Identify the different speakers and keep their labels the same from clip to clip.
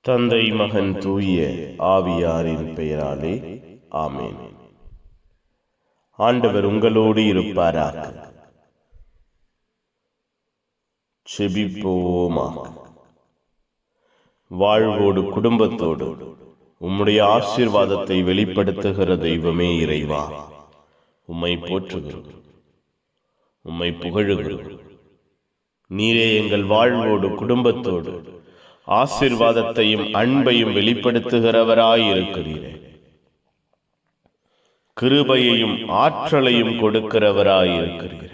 Speaker 1: தந்தை மகன் தூய ஆவியாரின் பெயராலே ஆமென். ஆண்டவர் உங்களோடு இருப்பாராக. செபிப்போமாக. வாழ்வோடு குடும்பத்தோடு உம்முடைய ஆசீர்வாதத்தை வெளிப்படுத்துகிற தெய்வமே இறைவா, உம்மை போற்றுகிறோம், உம்மை புகழுகிறோம். நீரே எங்கள் வாழ்வோடு குடும்பத்தோடு ஆசீர்வாதத்தையும் அன்பையும் வெளிப்படுத்துகிறவராயிருக்கிறீரே. கிருபையையும் ஆற்றலையும் கொடுக்கிறவராயிருக்கிறீரே.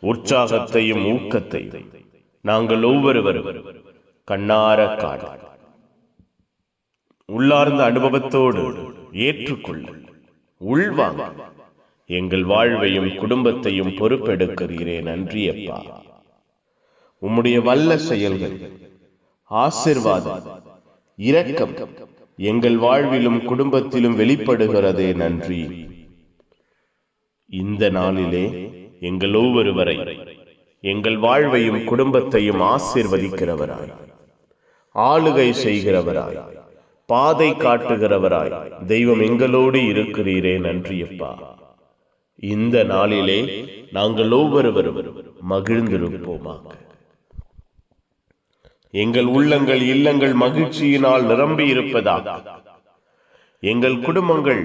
Speaker 1: உற்சாகத்தையும் ஊக்கத்தையும் நாங்கள் ஒவ்வொருவரும் கண்ணார காண உள்ளார்ந்த அனுபவத்தோடு ஏற்றுக்கொள்ள உள்வாங்க எங்கள் வாழ்வையும் குடும்பத்தையும் பொறுப்பெடுக்கிறீரே. நன்றி அப்பா. உம்முடைய வல்ல செயல்கள், ஆசீர்வாதம், இரக்கம் எங்கள் வாழ்விலும் குடும்பத்திலும் வெளிப்படுகிறதே. நன்றி. இந்த நாளிலே எங்கள் ஒவ்வொருவரை, எங்கள் வாழ்வையும் குடும்பத்தையும் ஆசீர்வதிக்கிறவராய், ஆளுகை செய்கிறவராய், பாதை காட்டுகிறவராய் தெய்வம் எங்களோடு இருக்கிறீரே. நன்றி அப்பா. இந்த நாளிலே நாங்கள் ஒவ்வொருவரும் மகிழ்ந்திருப்போமாக. எங்கள் உள்ளங்கள் இல்லங்கள் மகிழ்ச்சியினால் நிரம்பி இருப்பதாக, எங்கள் குடும்பங்கள்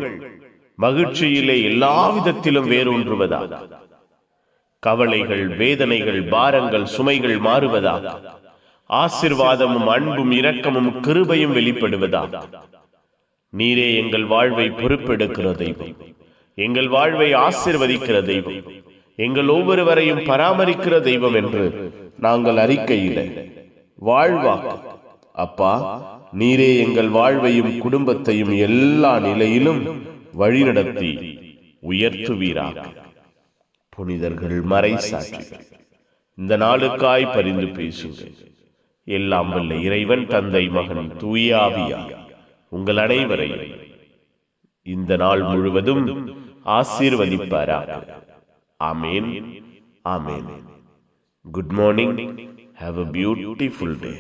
Speaker 1: மகிழ்ச்சியிலே எல்லா விதத்திலும் வேரூன்றுவதாக, கவலைகள், வேதனைகள், பாரங்கள், சுமைகள் மாறுவதாக, ஆசீர்வாதமும் அன்பும் இரக்கமும் கிருபையும் வெளிப்படுவதாக. நீரே எங்கள் வாழ்வை பொறுப்பெடுக்கிற தெய்வம், எங்கள் வாழ்வை ஆசீர்வதிக்கிற தெய்வம், எங்கள் ஒவ்வொருவரையும் பராமரிக்கிற தெய்வம் என்று நாங்கள் அறிக்கையிட வாழ்வாக்க அப்பா, நீரே எங்கள் வாழ்வையும் குடும்பத்தையும் எல்லா நிலையிலும் வழிநடத்தி உயர்த்துவீராக. புனிதர்கள், மறை சாட்சிகள், இந்த நாளுக்காய் பரிந்து பேசுங்கள். எல்லாம் வல்ல இறைவன் தந்தை மகன் தூய ஆவியார் உங்கள் அனைவரையும் இந்த நாள் முழுவதும் ஆசீர்வதிப்பாராக. ஆமென். ஆமென். Good morning. Have a beautiful day.